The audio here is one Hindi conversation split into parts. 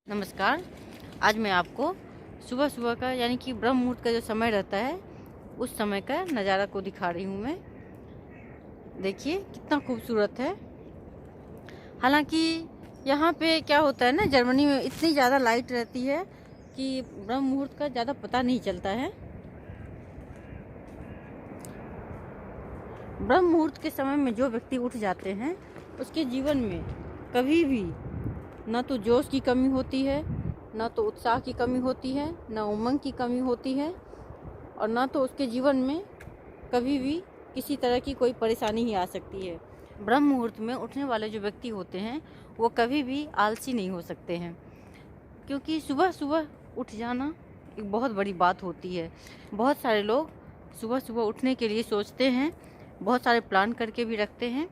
नमस्कार। आज मैं आपको सुबह सुबह का यानी कि ब्रह्म मुहूर्त का जो समय रहता है उस समय का नज़ारा को दिखा रही हूँ मैं। देखिए कितना खूबसूरत है। हालांकि यहाँ पे क्या होता है ना, जर्मनी में इतनी ज़्यादा लाइट रहती है कि ब्रह्म मुहूर्त का ज़्यादा पता नहीं चलता है। ब्रह्म मुहूर्त के समय में जो व्यक्ति उठ जाते हैं उसके जीवन में कभी भी ना तो जोश की कमी होती है, ना तो उत्साह की कमी होती है, ना उमंग की कमी होती है, और ना तो उसके जीवन में कभी भी किसी तरह की कोई परेशानी ही आ सकती है। ब्रह्म मुहूर्त में उठने वाले जो व्यक्ति होते हैं वो कभी भी आलसी नहीं हो सकते हैं, क्योंकि सुबह सुबह उठ जाना एक बहुत बड़ी बात होती है। बहुत सारे लोग सुबह सुबह उठने के लिए सोचते हैं, बहुत सारे प्लान करके भी रखते हैं,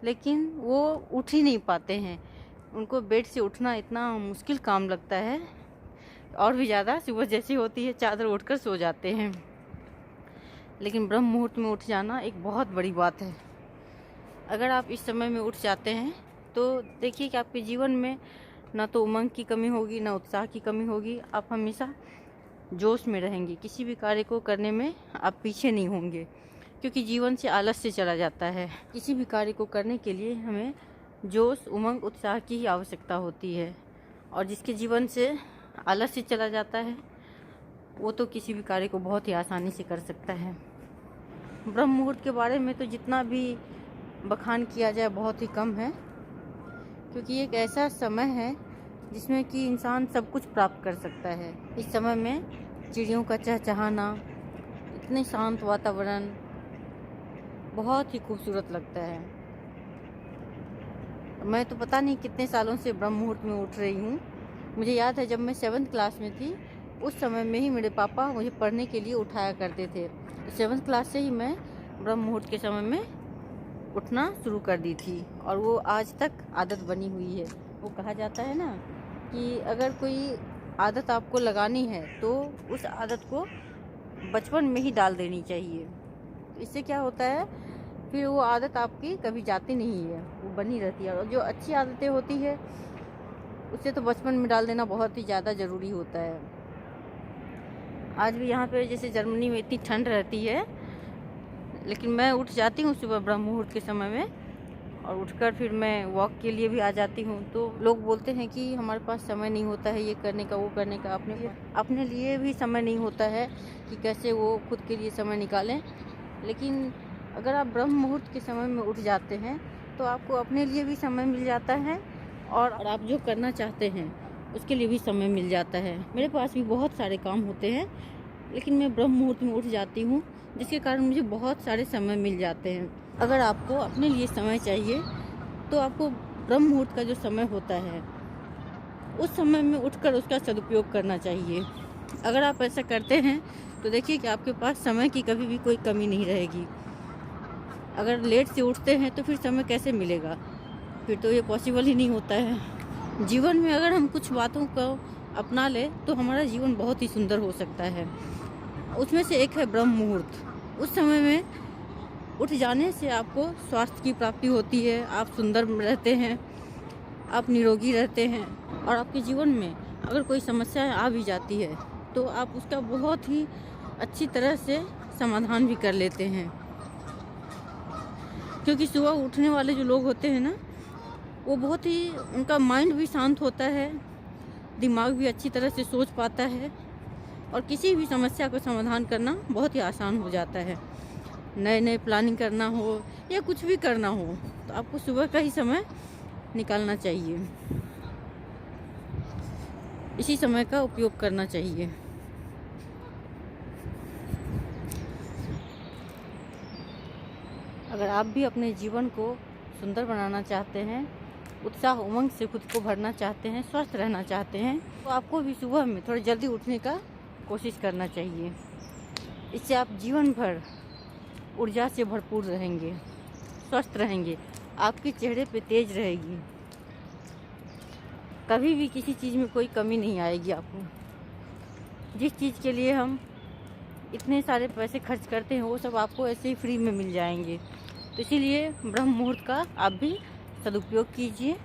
लेकिन वो उठ ही नहीं पाते हैं। उनको बेड से उठना इतना मुश्किल काम लगता है, और भी ज़्यादा सुबह जैसी होती है चादर उठकर सो जाते हैं। लेकिन ब्रह्म मुहूर्त में उठ जाना एक बहुत बड़ी बात है। अगर आप इस समय में उठ जाते हैं तो देखिए कि आपके जीवन में ना तो उमंग की कमी होगी, ना उत्साह की कमी होगी। आप हमेशा जोश में रहेंगे, किसी भी कार्य को करने में आप पीछे नहीं होंगे, क्योंकि जीवन से आलस्य चला जाता है। किसी भी कार्य को करने के लिए हमें जोश, उमंग, उत्साह की ही आवश्यकता होती है, और जिसके जीवन से आलस्य चला जाता है वो तो किसी भी कार्य को बहुत ही आसानी से कर सकता है। ब्रह्म मुहूर्त के बारे में तो जितना भी बखान किया जाए बहुत ही कम है, क्योंकि एक ऐसा समय है जिसमें कि इंसान सब कुछ प्राप्त कर सकता है। इस समय में चिड़ियों का चहचहाना, इतने शांत वातावरण बहुत ही खूबसूरत लगता है। मैं तो पता नहीं कितने सालों से ब्रह्म मुहूर्त में उठ रही हूँ। मुझे याद है जब मैं 7th क्लास में थी उस समय में ही मेरे पापा मुझे पढ़ने के लिए उठाया करते थे। 7th क्लास से ही मैं ब्रह्म मुहूर्त के समय में उठना शुरू कर दी थी, और वो आज तक आदत बनी हुई है। वो कहा जाता है ना कि अगर कोई आदत आपको लगानी है तो उस आदत को बचपन में ही डाल देनी चाहिए। इससे क्या होता है, फिर वो आदत आपकी कभी जाती नहीं है, वो बनी रहती है। और जो अच्छी आदतें होती है उसे तो बचपन में डाल देना बहुत ही ज़्यादा ज़रूरी होता है। आज भी यहाँ पे जैसे जर्मनी में इतनी ठंड रहती है, लेकिन मैं उठ जाती हूँ सुबह ब्रह्म मुहूर्त के समय में, और उठकर फिर मैं वॉक के लिए भी आ जाती हूँ। तो लोग बोलते हैं कि हमारे पास समय नहीं होता है ये करने का, वो करने का। अपने लिए भी समय नहीं होता है कि कैसे वो खुद के लिए समय निकालें। लेकिन अगर आप ब्रह्म मुहूर्त के समय में उठ जाते हैं तो आपको अपने लिए भी समय मिल जाता है, और आप जो करना चाहते हैं उसके लिए भी समय मिल जाता है। मेरे पास भी बहुत सारे काम होते हैं, लेकिन मैं ब्रह्म मुहूर्त में उठ जाती हूँ, जिसके कारण मुझे बहुत सारे समय मिल जाते हैं। अगर आपको अपने लिए समय चाहिए तो आपको ब्रह्म मुहूर्त का जो समय होता है उस समय में उठकर उसका सदुपयोग करना चाहिए। अगर आप ऐसा करते हैं तो देखिए कि आपके पास समय की कभी भी कोई कमी नहीं रहेगी। अगर लेट से उठते हैं तो फिर समय कैसे मिलेगा, फिर तो ये पॉसिबल ही नहीं होता है। जीवन में अगर हम कुछ बातों को अपना लें तो हमारा जीवन बहुत ही सुंदर हो सकता है। उसमें से एक है ब्रह्म मुहूर्त। उस समय में उठ जाने से आपको स्वास्थ्य की प्राप्ति होती है, आप सुंदर रहते हैं, आप निरोगी रहते हैं, और आपके जीवन में अगर कोई समस्या आ भी जाती है तो आप उसका बहुत ही अच्छी तरह से समाधान भी कर लेते हैं। क्योंकि सुबह उठने वाले जो लोग होते हैं ना, वो बहुत ही, उनका माइंड भी शांत होता है, दिमाग भी अच्छी तरह से सोच पाता है, और किसी भी समस्या को समाधान करना बहुत ही आसान हो जाता है। नए नए प्लानिंग करना हो या कुछ भी करना हो तो आपको सुबह का ही समय निकालना चाहिए, इसी समय का उपयोग करना चाहिए। अगर आप भी अपने जीवन को सुंदर बनाना चाहते हैं, उत्साह उमंग से खुद को भरना चाहते हैं, स्वस्थ रहना चाहते हैं, तो आपको भी सुबह में थोड़ा जल्दी उठने का कोशिश करना चाहिए। इससे आप जीवन भर ऊर्जा से भरपूर रहेंगे, स्वस्थ रहेंगे, आपके चेहरे पे तेज रहेगी, कभी भी किसी चीज़ में कोई कमी नहीं आएगी आपको। जिस चीज़ के लिए हम इतने सारे पैसे खर्च करते हैं वो सब आपको ऐसे ही फ्री में मिल जाएंगे। तो इसीलिए ब्रह्म मुहूर्त का आप भी सदुपयोग कीजिए।